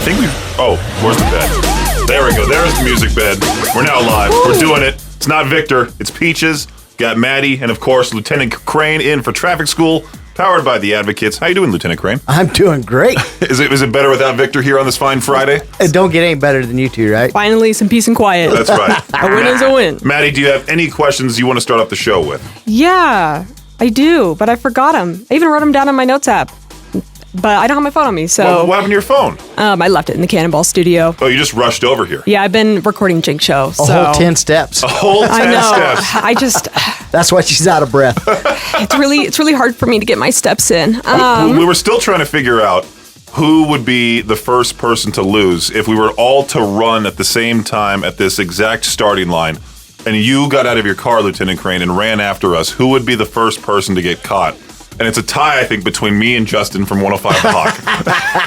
I think where's the bed? There we go. There's the music bed. We're now live. We're doing it. It's not Victor. It's Peaches. Got Maddie, and of course, Lieutenant Crain in for traffic school, powered by the Advocates. How you doing, Lieutenant Crain? I'm doing great. Is it better without Victor here on this fine Friday? It don't get any better than you two, right? Finally, some peace and quiet. That's right. A win is a win. Maddie, do you have any questions you want to start off the show with? Yeah, I do, but I forgot them. I even wrote them down on my notes app, but I don't have my phone on me, so... Well, what happened to your phone? I left it in the Cannonball studio. Oh, you just rushed over here. Yeah, I've been recording Jink Show, so... A whole 10 steps. A whole 10 I know. steps. I just... That's why she's out of breath. It's really hard for me to get my steps in. We were still trying to figure out who would be the first person to lose if we were all to run at the same time at this exact starting line, and you got out of your car, Lieutenant Crain, and ran after us. Who would be the first person to get caught? And it's a tie, I think, between me and Justin from 105 Hawk.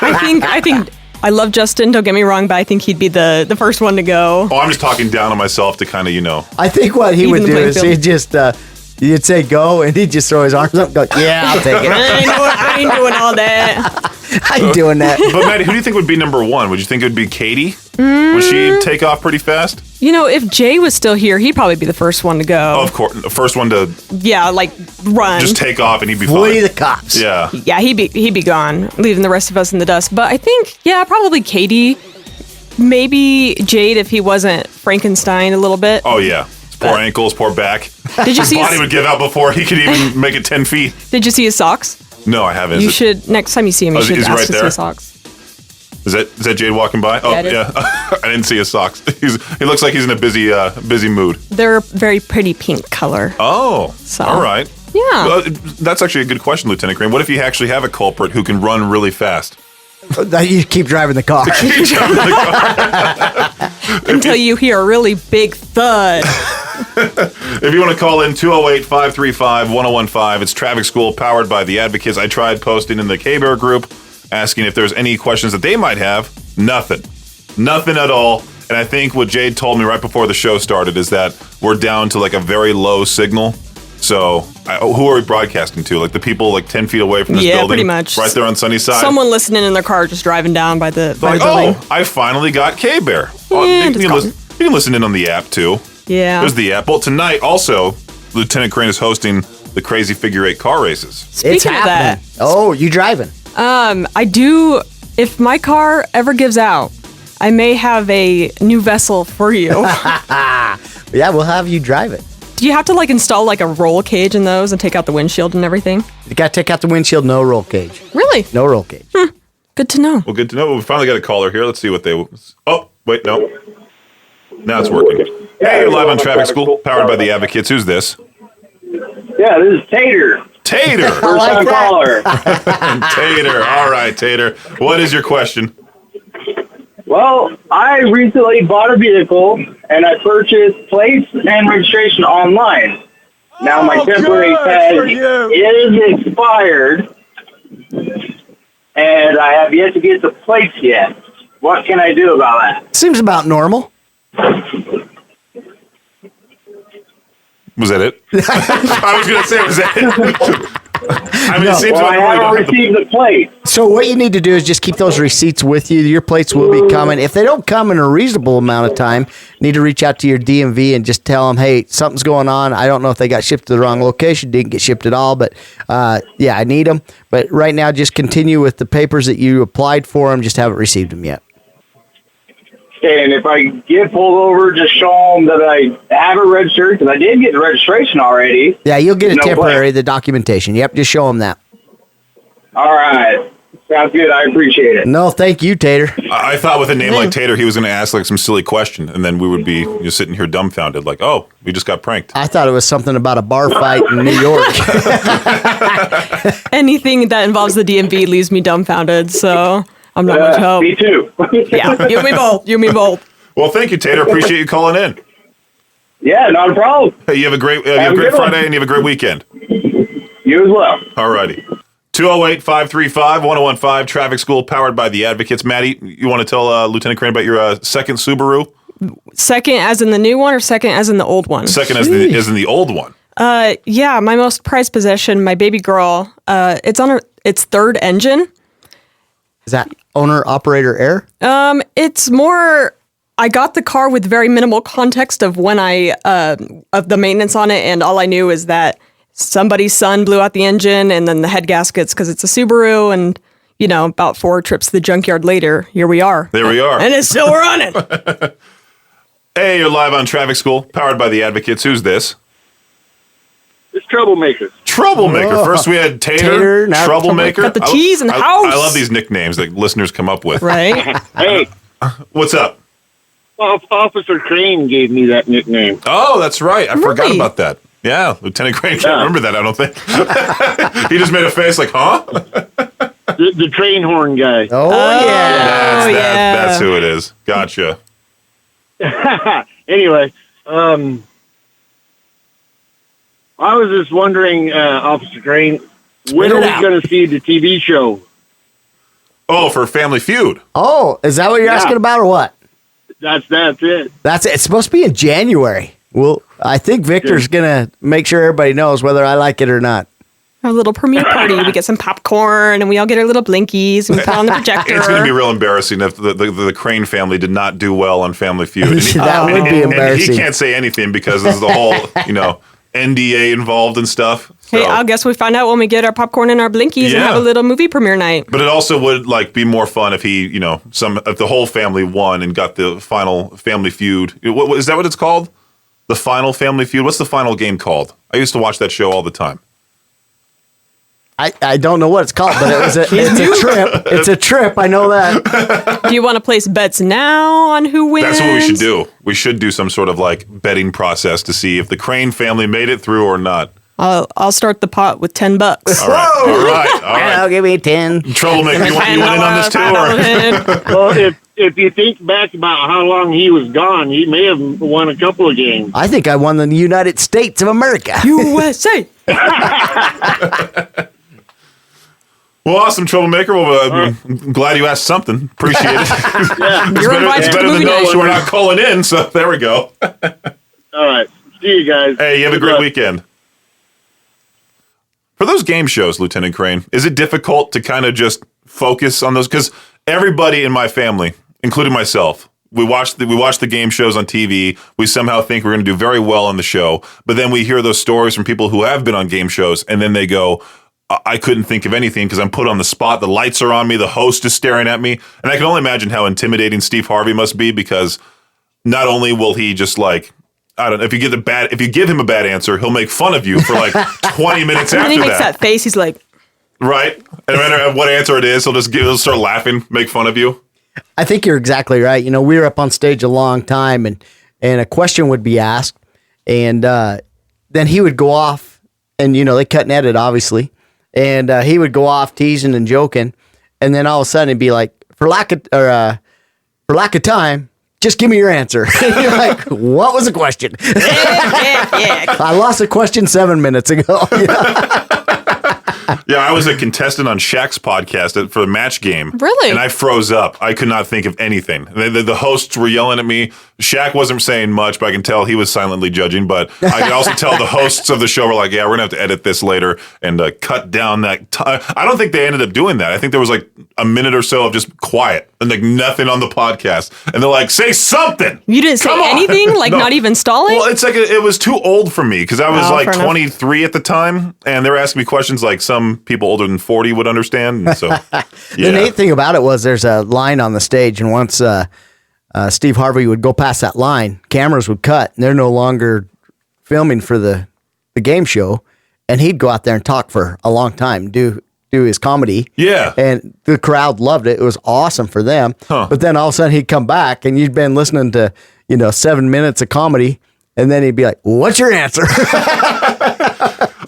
I think I love Justin, don't get me wrong, but I think he'd be the first one to go. Oh, I'm just talking down on myself to kind of, I think what he Even would the do playing is field. he'd just, you'd say go, and he'd just throw his arms up and go, yeah, I'll take it. I ain't doing all that. I ain't doing that. But Maddie, who do you think would be number one? Would you think it would be Katie? Would she take off pretty fast? You know, if Jay was still here, he'd probably be the first one to go. Oh, of course. The first one to Yeah, like run. just take off and he'd be Flee fine. the cops. Yeah. Yeah, he'd be gone, leaving the rest of us in the dust. But I think, yeah, probably Katie, maybe Jade if he wasn't Frankenstein a little bit. Oh, yeah. His poor ankles, poor back. Did you see Body his, would give out before he could even make it 10 feet. Did you see his socks? No, I haven't. You should next time you see him. You Oh, should is he ask right to see there? his socks. Is that Jade walking by? Oh, Yeah, it is. yeah. I didn't see his socks. He looks like he's in a busy mood. They're a very pretty pink color. Oh, So- all right. Yeah. Well, that's actually a good question, Lieutenant Crain. What if you actually have a culprit who can run really fast? You keep driving the car. Until you hear a really big thud. If you want to call in, 208-535-1015. It's Traffic School, powered by the Advocates. I tried posting in the K-Bear group, asking if there's any questions that they might have. Nothing at all. And I think what Jade told me right before the show started is that we're down to like a very low signal. So who are we broadcasting to? Like the people like 10 feet away from this Yeah, building? pretty much. Right there on Sunnyside? Someone listening in their car just driving down by the like, building. oh, I finally got K-Bear. Yeah, you, just can you can listen in on the app too. Yeah. There's the app. Well, tonight also, Lieutenant Crain is hosting the Crazy Figure 8 car races. Speaking It's of that, happening. Oh, you driving? I do. If my car ever gives out, I may have a new vessel for you. Yeah, we'll have you drive it. Do you have to like install like a roll cage in those and take out the windshield and everything? You got to take out the windshield, no roll cage. Really? No roll cage. Good to know. Well, good to know. We finally got a caller here. Let's see what they... Oh, wait, no. Now it's working. Hey, you're live on Traffic School, powered by the Advocates. Who's this? Yeah, this is Tater. Tater! First time caller. Tater. All right, Tater. What is your question? Well, I recently bought a vehicle and I purchased plates and registration online. Now my temporary tag is expired and I have yet to get the plates yet. What can I do about that? Seems about normal. Was that it? I was going to say, was that it? I mean, No. it seems Well, like I we only haven't don't have the... received the plate. So what you need to do is just keep those receipts with you. Your plates will be coming. If they don't come in a reasonable amount of time, you need to reach out to your DMV and just tell them, hey, something's going on. I don't know if they got shipped to the wrong location, didn't get shipped at all, but yeah, I need them. But right now, just continue with the papers that you applied for them. Just haven't received them yet. And if I get pulled over, just show them that I have it registered, because I did get the registration already. Yeah, you'll get it No temporary, plate. the documentation. Yep, just show them that. All right. Sounds good. I appreciate it. No, thank you, Tater. I thought with a name like Tater, he was going to ask like some silly question, and then we would be just sitting here dumbfounded, like, oh, we just got pranked. I thought it was something about a bar fight in New York. Anything that involves the DMV leaves me dumbfounded, so I'm not much hope. Me too. Yeah, you and me both. You and me both. Well, thank you, Tater. Appreciate you calling in. Yeah, not a problem. Hey, you have a great, Have a good one. Friday, and you have a great weekend. You as well. All righty. 208-535-1015, Traffic School, powered by the Advocates. Maddie, you want to tell Lieutenant Crain about your second Subaru? Second as in the new one or second as in the old one? Second as in the old one. Yeah, my most prized possession, my baby girl. It's on its third engine. Is that owner operator error? It's more. I got the car with very minimal context of when of the maintenance on it, and all I knew is that somebody's son blew out the engine, and then the head gaskets because it's a Subaru, and about 4 trips to the junkyard later, here we are. There we are, and it's still running. Hey, you're live on Traffic School, powered by the Advocates. Who's this? It's Troublemaker. Troublemaker. Oh. First we had Tater, Tater, now Troublemaker. Got the T's in the house. I love these nicknames that listeners come up with. Right? Hey, What's up? Officer Crain gave me that nickname. Oh, that's right. I forgot Really? about that. Yeah, Lieutenant Crain can't remember that, I don't think. He just made a face like, huh? The train horn guy. Oh, yeah. That's who it is. Gotcha. Anyway, I was just wondering, Officer Crain, when are we going to see the TV show? Oh, for Family Feud. Oh, is that what you're asking about or what? That's it. That's it. It's supposed to be in January. Well, I think Victor's going to make sure everybody knows whether I like it or not. Our little premiere party. We get some popcorn, and we all get our little blinkies, and we put on the projector. It's going to be real embarrassing if the Crain family did not do well on Family Feud. That would be embarrassing. And he can't say anything because there's the whole, NDA involved and stuff. So. Hey, I guess we find out when we get our popcorn and our blinkies and have a little movie premiere night. But it also would be more fun if he, if the whole family won and got the final Family Feud. Is that what it's called? The final Family Feud? What's the final game called? I used to watch that show all the time. I don't know what it's called, but it's a trip. It's a trip. I know that. Do you want to place bets now on who wins? That's what we should do. We should do some sort of betting process to see if the Crain family made it through or not. I'll start the pot with $10. All right. I'll give you 10. Troublemaker, you want in on this too? Or? Well, if you think back about how long he was gone, he may have won a couple of games. I think I won the United States of America. USA. Well, awesome, Troublemaker. Well, I'm glad you asked something. Appreciate it. You're invited It's to better the than movie no, night. so we're not calling in, so there we go. All right. See you guys. Hey, you have a great weekend. For those game shows, Lieutenant Crain, is it difficult to kind of just focus on those? Because everybody in my family, including myself, we watch the game shows on TV. We somehow think we're going to do very well on the show, but then we hear those stories from people who have been on game shows, and then they go, I couldn't think of anything because I'm put on the spot. The lights are on me. The host is staring at me. And I can only imagine how intimidating Steve Harvey must be because not only will he just I don't know, if you give him a bad answer, he'll make fun of you for 20 minutes And after then he makes that face. He's like, right? And no matter what answer it is, he'll start laughing, make fun of you. I think you're exactly right. We were up on stage a long time, and a question would be asked, and then he would go off, and they cut and edit, obviously, and he would go off teasing and joking, and then all of a sudden he'd be like, for lack of time, just give me your answer. You're like, what was the question? yeah. I lost a question 7 minutes ago. Yeah, I was a contestant on Shaq's podcast for the match game. Really? And I froze up. I could not think of anything. The hosts were yelling at me. Shaq wasn't saying much, but I can tell he was silently judging. But I could also tell the hosts of the show were like, yeah, we're going to have to edit this later and cut down that time. I don't think they ended up doing that. I think there was a minute or so of just quiet and nothing on the podcast. And they're like, say something. You didn't say anything? No. Not even stalling? Well, it's it was too old for me because I was fair 23 at the time. And they were asking me questions some people older than 40 would understand. And so, yeah. The neat thing about it was there's a line on the stage, and once Steve Harvey would go past that line, cameras would cut, and they're no longer filming for the game show, and he'd go out there and talk for a long time, do his comedy. Yeah. And the crowd loved it. It was awesome for them. Huh. But then all of a sudden he'd come back, and you'd been listening to 7 minutes of comedy, and then he'd be like, what's your answer?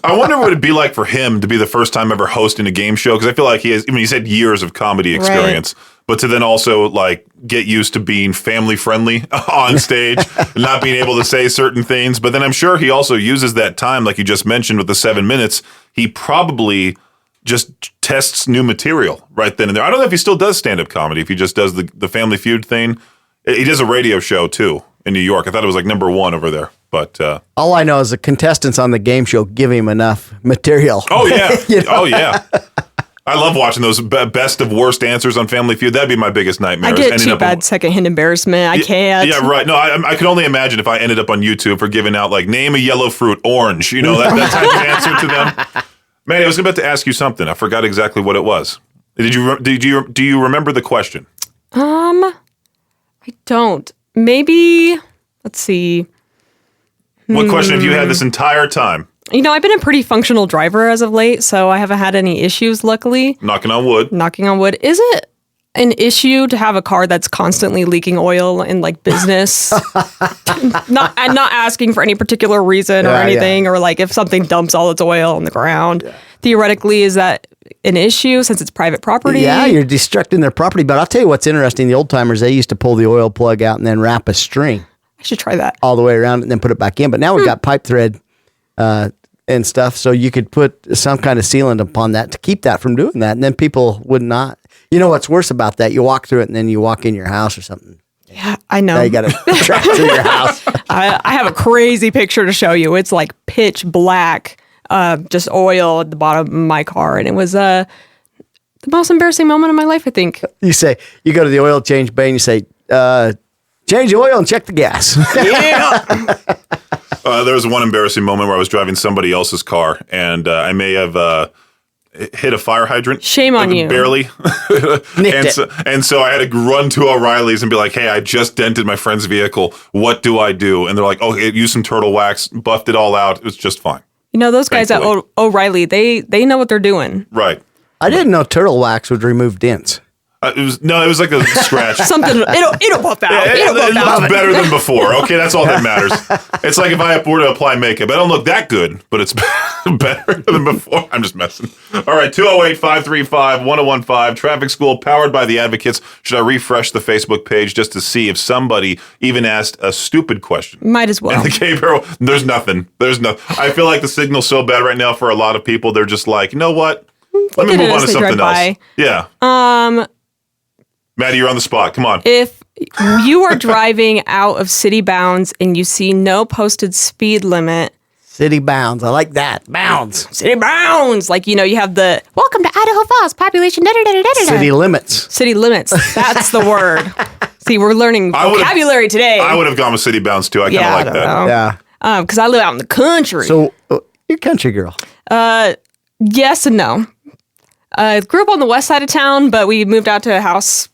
I wonder what it'd be like for him to be the first time ever hosting a game show, because I feel like he's had years of comedy experience, but to then also get used to being family friendly on stage and not being able to say certain things. But then I'm sure he also uses that time, like you just mentioned with the 7 minutes, he probably just tests new material right then and there. I don't know if he still does stand-up comedy, if he just does the Family Feud thing. He does a radio show too in New York. I thought it was number one over there. But all I know is the contestants on the game show give him enough material. Oh yeah. Oh yeah. I love watching those best of worst answers on Family Feud. That'd be my biggest nightmare. I get too bad secondhand embarrassment. I can't. Yeah, right. No, I can only imagine if I ended up on YouTube for giving out like name a yellow fruit, orange. You know, that type of answer to them. Maddie, I was about to ask you something. I forgot exactly what it was. Do you remember the question? I don't. Maybe. Let's see. What question have you had this entire time? You know, I've been a pretty functional driver as of late, so I haven't had any issues, luckily. Knocking on wood. Knocking on wood. Is it an issue to have a car that's constantly leaking oil in like business? not asking for any particular reason or anything, or like if something dumps all its oil on the ground. Yeah. Theoretically, is that an issue since it's private property? Yeah, you're destructing their property. But I'll tell you what's interesting. The old timers, they used to pull the oil plug out and then wrap a string. I should try that. All the way around and then put it back in. But now we've got pipe thread and stuff, so you could put some kind of sealant upon that to keep that from doing that, and then people would not. You know what's worse about that? You walk through it, and then you walk in your house or something. Yeah, I know. Now you got to track through your house. I have a crazy picture to show you. It's like pitch black, just oil at the bottom of my car, and it was the most embarrassing moment of my life, I think. You go to the oil change bay, and you say, change the oil and check the gas. Yeah. There was one embarrassing moment where I was driving somebody else's car, and I may have hit a fire hydrant. Shame on you. Barely. And so I had to run to O'Reilly's and be like, hey, I just dented my friend's vehicle. What do I do? And they're like, oh, use some turtle wax, buffed it all out. It was just fine. You know, those guys at O'Reilly, they know what they're doing. Right. I didn't know turtle wax would remove dents. It was like a scratch. Something it'll buff out. It looks better than before. Okay, that's all that matters. It's like if I were to apply makeup, I don't look that good, but it's better than before. I'm just messing. All right, 208-535-1015, Traffic School, powered by the Advocates. Should I refresh the Facebook page just to see if somebody even asked a stupid question? Might as well. And the K-Barrel, there's nothing. I feel like the signal's so bad right now for a lot of people. They're just like, you know what? Let me move on to something else. Yeah. Maddie, you're on the spot. Come on. If you are driving out of city bounds and you see no posted speed limit. City bounds. I like that. Bounds. City bounds. Like, you know, you have the welcome to Idaho Falls population. City limits. City limits. That's the word. See, we're learning vocabulary today. I would have gone with city bounds too. I kind of like that. Know. Yeah. Because I live out in the country. So you're a country girl. Yes and no. Grew up on the west side of town, but we moved out to a house.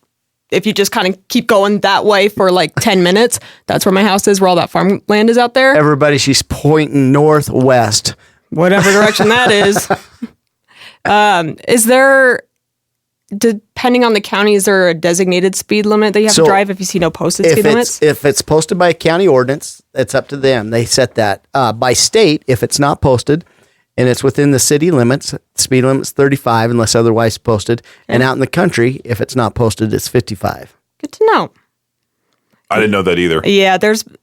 If you just kind of keep going that way for like 10 minutes, that's where my house is, where all that farmland is out there. Everybody, she's pointing northwest. Whatever direction that is. Is there, depending on the county, is there a designated speed limit that you have to drive if you see no posted speed limits? If it's posted by a county ordinance, it's up to them. They set that. By state, if it's not posted, and it's within the city limits, speed limit's 35 unless otherwise posted. And out in the country, if it's not posted, it's 55. Good to know. I didn't know that either. Yeah,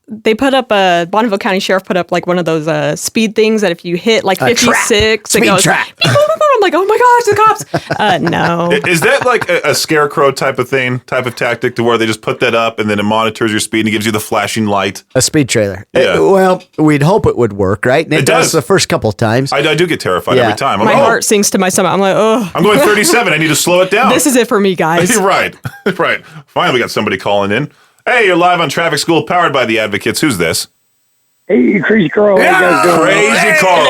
they put up Bonneville County Sheriff put up like one of those speed things that if you hit like 56, it goes, trap. I'm like, oh my gosh, the cops. No. Is that like a scarecrow type of tactic to where they just put that up and then it monitors your speed and gives you the flashing light? A speed trailer. Yeah. Well, we'd hope it would work, right? And it does the first couple of times. I do get terrified every time. My heart sinks to my stomach. I'm like, oh. I'm going 37. I need to slow it down. This is it for me, guys. Right. Finally, we got somebody calling in. Hey, you're live on Traffic School, powered by the Advocates. Who's this? Hey, Crazy Carl. Yeah, how you guys doing? Crazy Carl.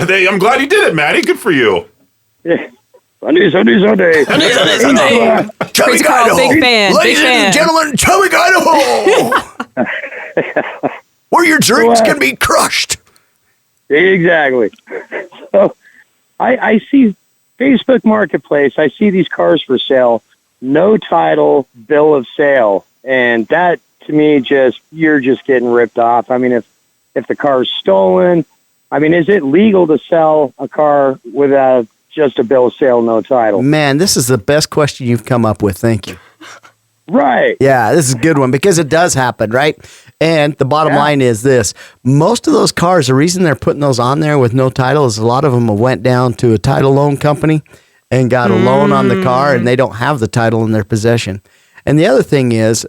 Hey, I'm glad you did it, Maddie. Good for you. Yeah. Sunday. Crazy Carl, big fan. Ladies and gentlemen, Chubby Idaho. Where your dreams can be crushed. Exactly. So I see Facebook Marketplace. I see these cars for sale. No title, bill of sale. And that, to me, you're just getting ripped off. I mean, if the car's stolen, I mean, is it legal to sell a car without just a bill of sale, no title? Man, this is the best question you've come up with. Thank you. Right. Yeah, this is a good one because it does happen, right? And the bottom line is this. Most of those cars, the reason they're putting those on there with no title is a lot of them went down to a title loan company and got a loan on the car, and they don't have the title in their possession. And the other thing is,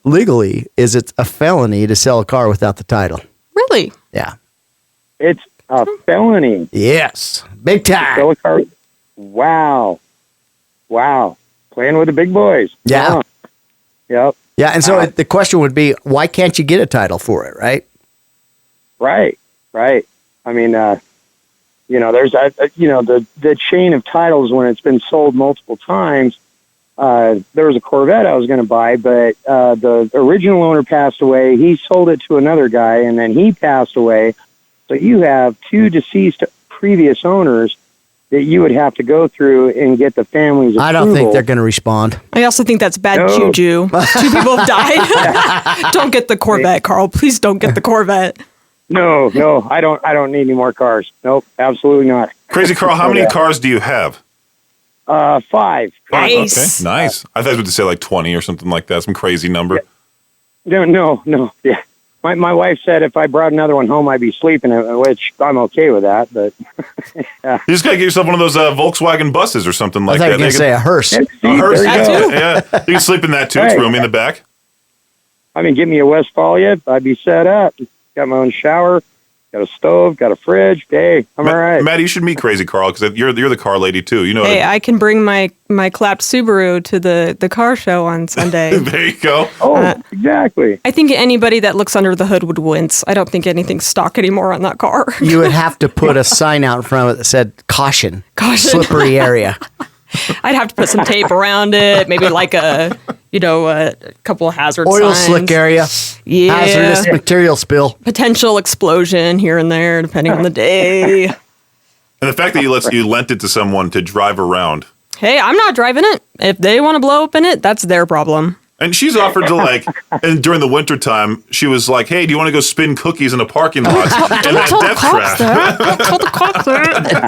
legally, it's a felony to sell a car without the title. Really? Yeah. It's a felony. Yes. Big time. Sell a car Wow. Playing with the big boys. Yeah. Yep. Yeah, and so the question would be, why can't you get a title for it, right? Right. I mean, there's the chain of titles when it's been sold multiple times. There was a Corvette I was going to buy, but the original owner passed away. He sold it to another guy, and then he passed away. So you have two deceased previous owners that you would have to go through and get the family's approval. I don't think they're going to respond. I also think that's bad juju. 2 people have died. Don't get the Corvette, Carl. Please don't get the Corvette. No, I don't need any more cars. Nope, absolutely not. Crazy Carl, how many cars do you have? 5. Nice. Okay, nice. I thought I was going to say like 20 or something like that. Some crazy number. No. Yeah. My wife said if I brought another one home, I'd be sleeping, which I'm okay with that. But You just got to get yourself one of those Volkswagen buses or something like I thought you that. were going to say a hearse. A hearse. There you go. Yeah. You can sleep in that too. It's Right. roomy in the back. I mean, give me a Westphalia, I'd be set up. Got my own shower, got a stove, got a fridge. Hey, I'm all right. Maddie, you should meet Crazy Carl because you're the car lady too. You know. Hey, I can bring my clapped Subaru to the car show on Sunday. There you go. Oh, exactly. I think anybody that looks under the hood would wince. I don't think anything's stock anymore on that car. You would have to put a sign out in front of it that said, caution, Caution. slippery area. I'd have to put some tape around it, maybe like a couple of hazard Oil signs. slick area, Yeah. hazardous material spill. Potential explosion here and there, depending on the day. And the fact that you lent it to someone to drive around. Hey, I'm not driving it. If they want to blow up in it, that's their problem. And she's offered to and during the winter time, she was like, "Hey, do you want to go spin cookies in a parking lot?" And that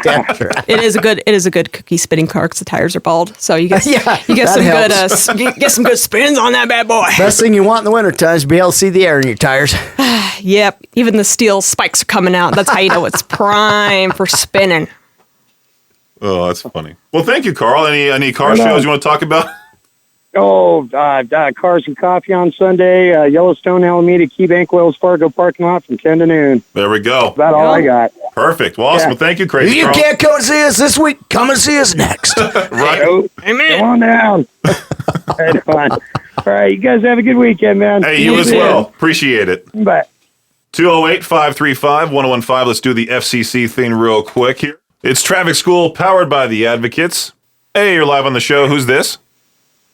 death trap. It is a good cookie spinning car because the tires are bald. So you get Yeah, you get that some good get some good spins on that bad boy. Best thing you want in the wintertime is to be able to see the air in your tires. Yep, even the steel spikes are coming out. That's how you know it's prime for spinning. Oh, that's funny. Well, thank you, Carl. Any car shows you want to talk about? Oh, Cars and Coffee on Sunday, Yellowstone, Alameda, Key Bank, Wells Fargo parking lot from 10 to noon. There we go. About all I got. Perfect. Well, awesome. Yeah. Well, thank you, Crazy If you Carl. can't come and see us this week, come and see us next. Right. Oh, come on down. Right on. All right, you guys have a good weekend, man. Hey, you as well. Appreciate it. Bye. 208-535-1015. Let's do the FCC thing real quick here. It's Traffic School powered by the Advocates. Hey, you're live on the show. Who's this?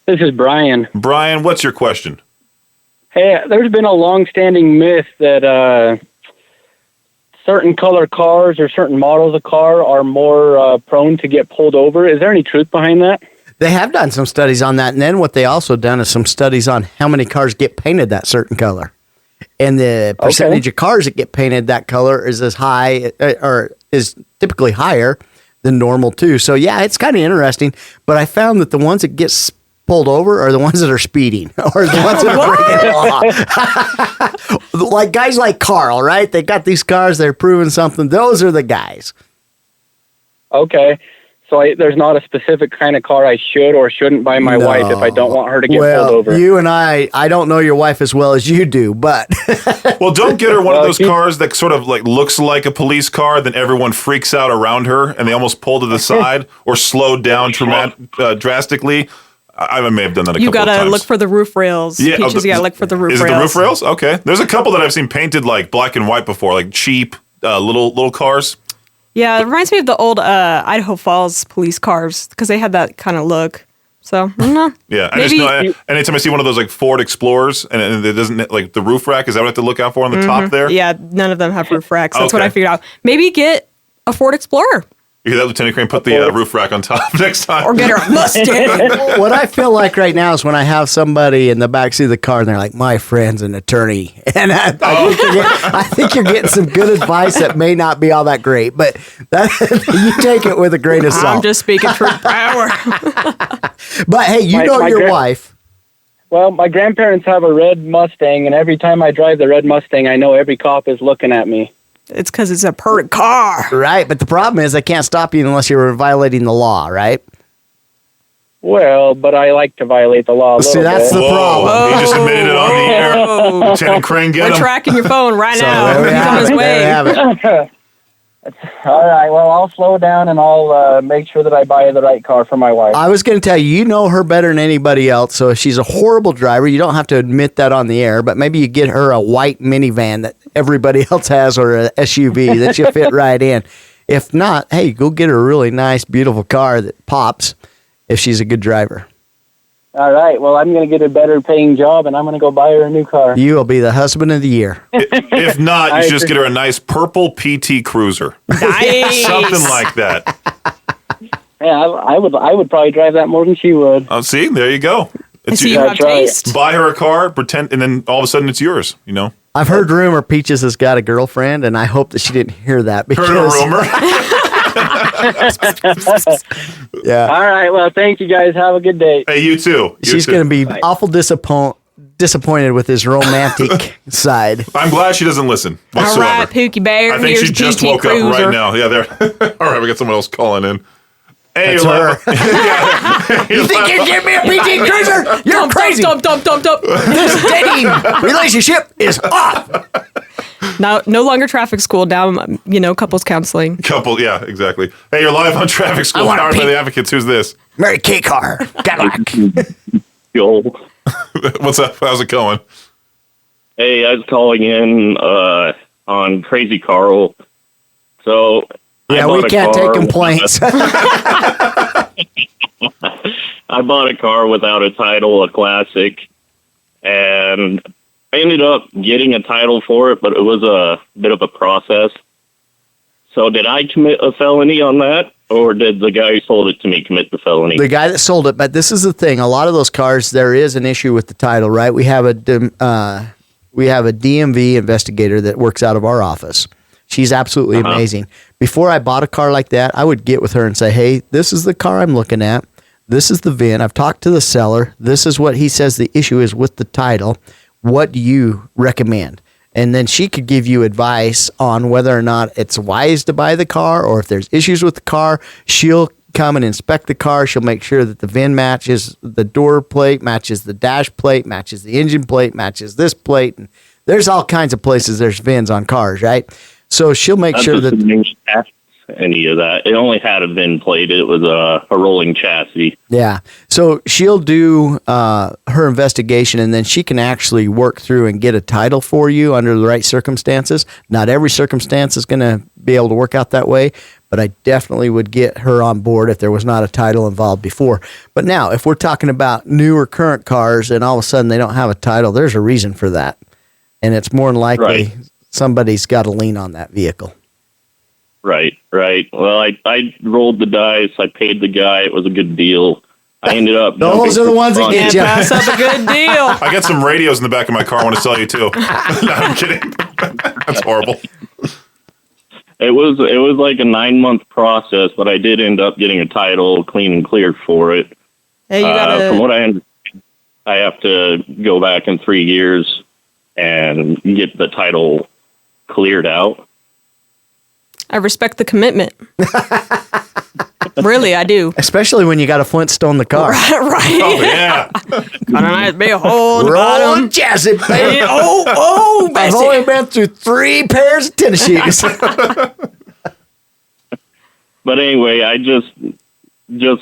This is Brian. Brian, what's your question? Hey, there's been a long-standing myth that certain color cars or certain models of car are more prone to get pulled over. Is there any truth behind that? They have done some studies on that, and then what they also done is some studies on how many cars get painted that certain color. And the percentage of cars that get painted that color is as high, or is typically higher than normal too. So yeah, it's kind of interesting. But I found that the ones that get pulled over are the ones that are speeding or the ones that are breaking the law. Like guys like Carl, right? They got these cars, they're proving something. Those are the guys. Okay. So there's not a specific kind of car I should or shouldn't buy my wife if I don't want her to get pulled over. You and I don't know your wife as well as you do, but Well, don't get her one of those cars that sort of like looks like a police car, then everyone freaks out around her and they almost pull to the side or slow down drastically. I may have done that a couple of times. You gotta look for the roof rails. Yeah, Peaches, you gotta look for the roof rails. Is it the roof rails? Okay. There's a couple that I've seen painted like black and white before, like cheap little cars. Yeah, it reminds me of the old Idaho Falls police cars because they had that kind of look. So, I don't know. Yeah, I just know anytime I see one of those like Ford Explorers and it doesn't like the roof rack, is that what I have to look out for on the top there? Yeah, none of them have roof racks. That's what Okay. I figured out. Maybe get a Ford Explorer You hear that, Lieutenant Crain? Put the roof rack on top next time. or get her a Mustang. what I feel like right now is when I have somebody in the backseat of the car and they're like, my friend's an attorney. And I think you're getting some good advice that may not be all that great, but you take it with a grain of salt. I'm just speaking truth power. But hey, you know your wife. Well, my grandparents have a red Mustang, and every time I drive the red Mustang, I know every cop is looking at me. It's because it's a perfect car. Right, but the problem is they can't stop you unless you're violating the law, right? Well, but I like to violate the law a little See, that's bit. the problem. He just admitted it on the air. Lieutenant Crane, get We're him. tracking your phone right So now. there we He's on have his it. way. There we have it. All right. Well, I'll slow down and I'll make sure that I buy the right car for my wife. I was going to tell you, you know her better than anybody else. So if she's a horrible driver, you don't have to admit that on the air, but maybe you get her a white minivan that everybody else has or a SUV that she'll fit right in. If not, hey, go get her a really nice, beautiful car that pops if she's a good driver. All right. Well, I'm going to get a better paying job, and I'm going to go buy her a new car. You will be the husband of the year. If not, you should just get her a nice purple PT Cruiser. Nice. Something like that. Yeah, I would probably drive that more than she would. Oh, see, there you go. I see you have taste. Buy her a car, pretend, and then all of a sudden it's yours, you know? I've heard rumor Peaches has got a girlfriend, and I hope that she didn't hear that. Because, Heard a rumor? Yeah. All right. Well, thank you guys. Have a good day. Hey, you too. She's going to be awful disappointed with his romantic side. I'm glad she doesn't listen whatsoever. All right, Pookie Bear. I think Here's she just PT woke Cruiser. up right now. Yeah, there. All right, we got someone else calling in. Hey, That's her. You think you give me a PT Cruiser? You're Dump, crazy. dump, dump, dump, dump, dump. This dating relationship is off. Now, no longer traffic school. Now, couples counseling. Couple, yeah, exactly. Hey, you're live on Traffic School, want a powered by pink- the Advocates. Who's this? Mary Kay car. Cadillac. Joel. What's up? How's it going? Hey, I was calling in on Crazy Carl. So Yeah, we can't take complaints. I bought a car without a title, a classic, and I ended up getting a title for it, but it was a bit of a process. So did I commit a felony on that, or did the guy who sold it to me commit the felony? The guy that sold it, but this is the thing. A lot of those cars, there is an issue with the title, right? We have a DMV investigator that works out of our office. She's absolutely amazing. Before I bought a car like that, I would get with her and say, hey, this is the car I'm looking at. This is the VIN. I've talked to the seller. This is what he says the issue is with the title. What do you recommend? And then she could give you advice on whether or not it's wise to buy the car, or if there's issues with the car. She'll come and inspect the car. She'll make sure that the VIN matches the door plate, matches the dash plate, matches the engine plate, matches this plate. And there's all kinds of places there's VINs on cars, right? So she'll make sure that any of that. It only had a VIN plate. It was a rolling chassis. Yeah. So she'll do her investigation, and then she can actually work through and get a title for you under the right circumstances. Not every circumstance is going to be able to work out that way, but I definitely would get her on board if there was not a title involved before. But now, if we're talking about new or current cars and all of a sudden they don't have a title, there's a reason for that. And it's more than likely somebody's got to lean on that vehicle. Right. Well, I rolled the dice. I paid the guy. It was a good deal. I ended up. Those are the ones that get you. Pass up a good deal. I got some radios in the back of my car I want to sell you, too. No, I'm kidding. That's horrible. It was like a 9-month process, but I did end up getting a title clean and clear for it. Hey, you gotta. From what I understand, I have to go back in 3 years and get the title cleared out. I respect the commitment. Really, I do. Especially when you got a Flintstone the car. Right. Oh, yeah. Gonna be a hole in the Rolling bottom. chassis, baby. Oh, I've Bessie. only been through 3 pairs of tennis shoes. But anyway, I just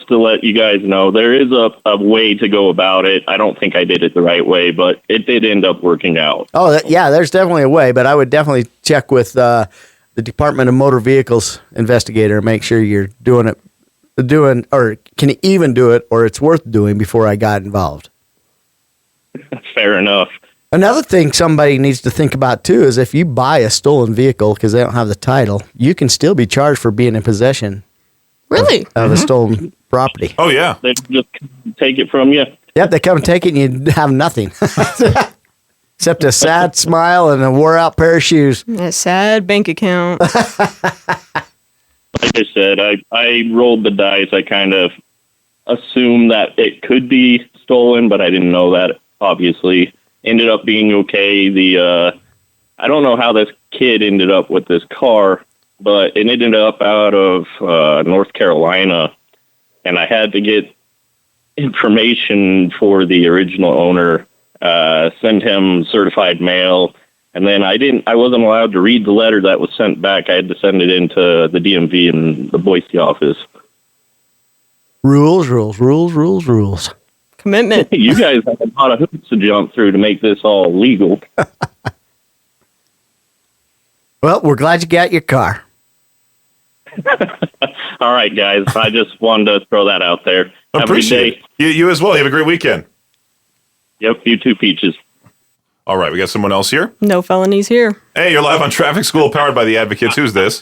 to let you guys know, there is a way to go about it. I don't think I did it the right way, but it did end up working out. Oh, yeah, there's definitely a way, but I would definitely check with the Department of Motor Vehicles investigator and make sure you're doing, or can even do it, or it's worth doing before I got involved. Fair enough. Another thing somebody needs to think about, too, is if you buy a stolen vehicle because they don't have the title, you can still be charged for being in possession Really? of a stolen property. Oh, yeah. They just take it from you. Yep, they come and take it and you have nothing. Except a sad smile and a wore-out pair of shoes. A sad bank account. Like I said, I rolled the dice. I kind of assumed that it could be stolen, but I didn't know that, obviously. Ended up being okay. I don't know how this kid ended up with this car, but it ended up out of North Carolina, and I had to get information for the original owner, send him certified mail, And then I wasn't allowed to read the letter that was sent back. I had to send it into the DMV in the Boise office. Rules, rules, rules, rules, rules. Commitment. You guys have a lot of hoops to jump through to make this all legal. Well, we're glad you got your car. All right, guys. I just wanted to throw that out there. Have a good day. You as well. You have a great weekend. Yep, you too, Peaches. All right, we got someone else here. No felonies here. Hey, you're live on Traffic School, powered by the Advocates. Who's this?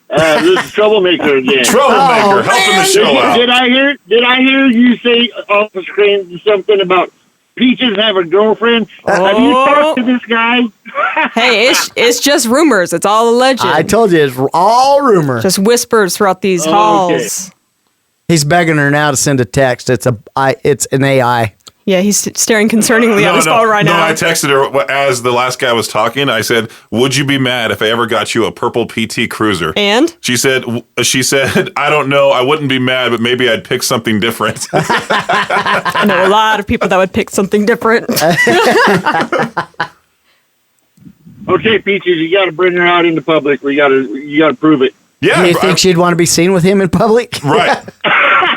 This is Troublemaker again. Troublemaker, helping the show out. Did I hear you say off the screen something about Peaches have a girlfriend? Have you talked to this guy? Hey, it's just rumors. It's all alleged. I told you, it's all rumor. Just whispers throughout these halls. He's begging her now to send a text. It's an AI. Yeah, he's staring concerningly at his phone right now. No, I texted her as the last guy was talking. I said, "Would you be mad if I ever got you a purple PT Cruiser?" And she said, "I don't know. I wouldn't be mad, but maybe I'd pick something different." I know a lot of people that would pick something different. Okay, Peaches, you got to bring her out into public. You got to prove it. Yeah, Do you think she'd want to be seen with him in public? Right.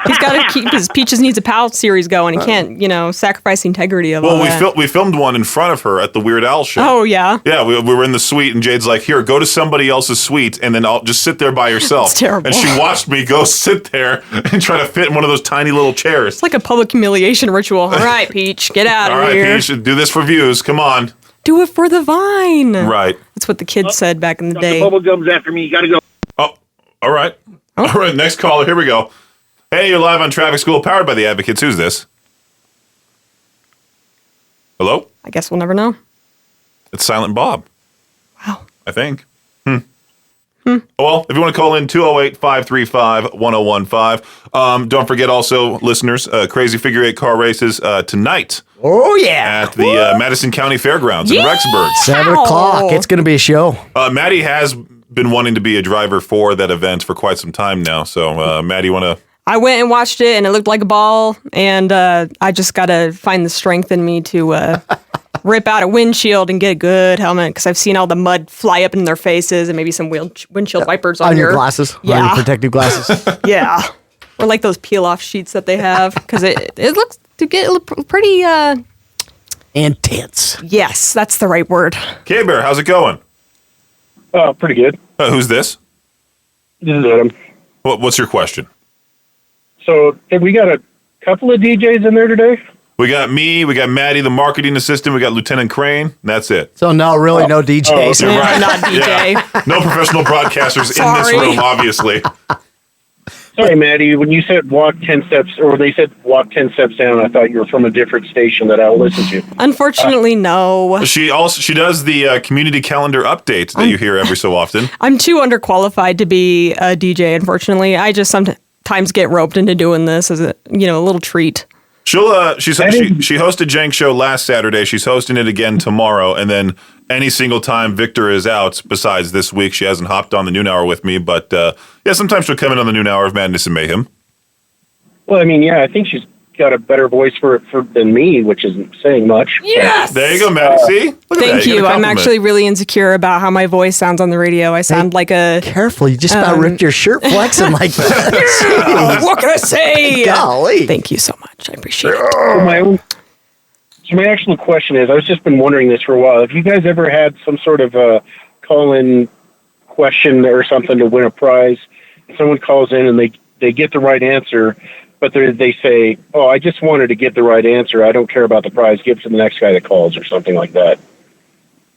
He's got to keep his Peaches Needs a Pal series going. He can't, sacrifice the integrity of all that. we filmed one in front of her at the Weird Al show. Oh, yeah? Yeah, we were in the suite, and Jade's like, "Here, go to somebody else's suite, and then I'll just sit there by yourself." It's terrible. And she watched me go sit there and try to fit in one of those tiny little chairs. It's like a public humiliation ritual. All right, Peach, get out All of right, here. Peach, do this for views. Come on. Do it for the vine. Right. That's what the kids said back in the day. The bubble gum's after me. You got to go. Oh, all right. All right, next caller. Here we go. Hey, you're live on Traffic School, powered by the Advocates. Who's this? Hello? I guess we'll never know. It's Silent Bob. Wow. I think. Well, if you want to call in, 208-535-1015. Don't forget also, listeners, Crazy Figure 8 car races tonight. Oh, yeah. At the Madison County Fairgrounds in Rexburg. 7 o'clock. It's going to be a show. Maddie has been wanting to be a driver for that event for quite some time now. So, Maddie, you want to... I went and watched it, and it looked like a ball, and I just got to find the strength in me to rip out a windshield and get a good helmet, because I've seen all the mud fly up in their faces and maybe some windshield wipers on your glasses. Yeah. On your protective glasses. Yeah. Or like those peel-off sheets that they have, because it looks to get pretty... intense. Yes, that's the right word. K-Bear, how's it going? Oh, pretty good. Who's this? This is Adam. What's your question? So, we got a couple of DJs in there today? We got me, we got Maddie, the marketing assistant, we got Lieutenant Crain, and that's it. So, no DJs. You're right. Not DJ. Yeah. No professional broadcasters in this room, obviously. Sorry, Maddie, when you said walk 10 steps, or they said walk 10 steps down, I thought you were from a different station that I'll listen to. Unfortunately, no. She does the community calendar update that you hear every so often. I'm too underqualified to be a DJ, unfortunately. I just sometimes get roped into doing this as a little treat. She hosted Jenk's show last Saturday. She's hosting it again tomorrow, and then any single time Victor is out, besides this week, she hasn't hopped on the noon hour with me. But sometimes she'll come in on the noon hour of Madness and Mayhem. Well, I mean, I think she's got a better voice for than me, which isn't saying much. Yes! There you go, Maddie. See? Look at Thank that. you. got a I'm compliment. actually really insecure about how my voice sounds on the radio. I sound like a... Careful, you just about ripped your shirt flexing like that. What can I say? Golly. Thank you so much. I appreciate it. So my actual question is, I've just been wondering this for a while. Have you guys ever had some sort of call-in question or something to win a prize? Someone calls in and they get the right answer, but they say, "Oh, I just wanted to get the right answer. I don't care about the prize. Give it to the next guy that calls," or something like that.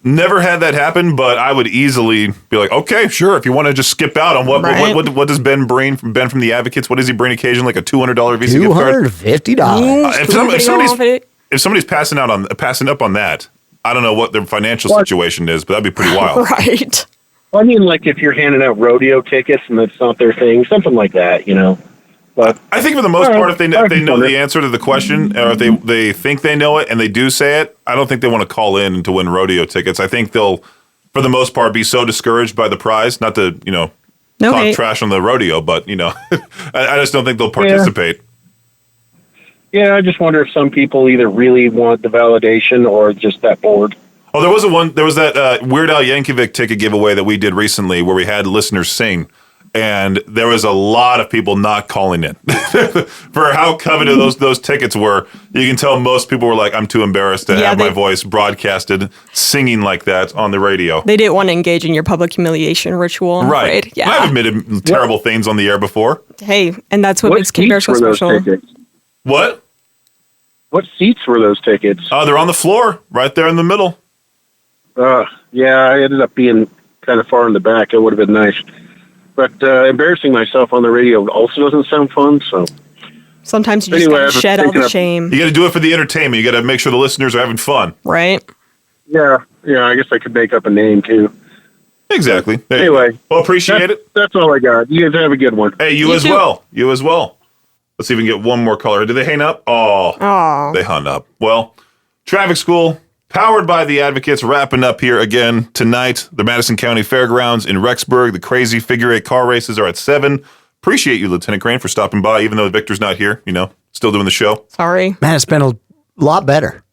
Never had that happen, but I would easily be like, okay, sure. If you want to just skip out on what does Ben bring from the Advocates? What does he bring occasionally? Like a $200 Visa gift card? $250. If somebody's passing up on that, I don't know what their financial situation is, but that'd be pretty wild. Right. Well, I mean, like if you're handing out rodeo tickets and that's not their thing, something like that, But I think for the most part, if they know the answer to the question, or if they think they know it and they do say it, I don't think they want to call in to win rodeo tickets. I think they'll, for the most part, be so discouraged by the prize, not to talk trash on the rodeo, but I just don't think they'll participate. Yeah, I just wonder if some people either really want the validation or just that bored. Oh, there was that Weird Al Yankovic ticket giveaway that we did recently where we had listeners sing, and there was a lot of people not calling in for how coveted those tickets were. You can tell most people were like, "I'm too embarrassed to have my voice broadcasted singing like that on the radio." They didn't want to engage in your public humiliation ritual. I'm Right? afraid. Yeah. I've admitted terrible things on the air before. Hey, and that's what makes K-Bear so special. What? What seats were those tickets? They're on the floor, right there in the middle. Yeah, I ended up being kind of far in the back. It would have been nice. But embarrassing myself on the radio also doesn't sound fun, so... Sometimes you just gotta shed all the shame. You gotta do it for the entertainment. You gotta make sure the listeners are having fun. Right. Yeah, I guess I could make up a name, too. Exactly. Anyway. Well, appreciate it. That's all I got. You guys have a good one. Hey, you as well. You as well. Let's see if we can get one more caller. Did they hang up? Oh, they hung up. Well, Traffic School, powered by the Advocates, wrapping up here again tonight. The Madison County Fairgrounds in Rexburg. The crazy figure 8 car races are at 7. Appreciate you, Lieutenant Crain, for stopping by, even though Victor's not here, still doing the show. Sorry. Man, it's been a lot better.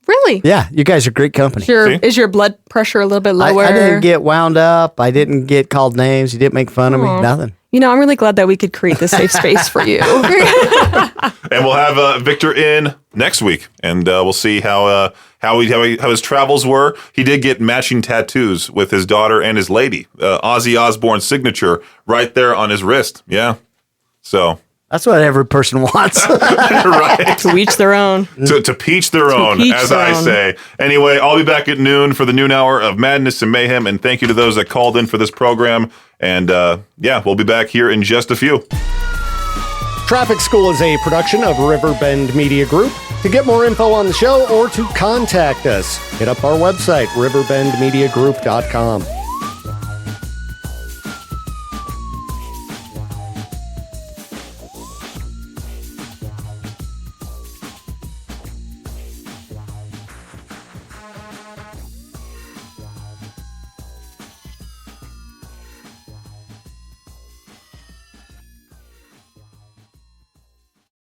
Really? Yeah, you guys are great company. Is your blood pressure a little bit lower? I didn't get wound up. I didn't get called names. You didn't make fun of me. Nothing. I'm really glad that we could create this safe space for you. And we'll have Victor in next week, and we'll see how his travels were. He did get matching tattoos with his daughter and his lady, Ozzy Osbourne's signature right there on his wrist. Yeah, so that's what every person wants. Right. To each their own. To peach their own, as I say. Anyway, I'll be back at noon for the noon hour of Madness and Mayhem, and thank you to those that called in for this program. And we'll be back here in just a few. Traffic School is a production of Riverbend Media Group. To get more info on the show or to contact us, hit up our website, riverbendmediagroup.com.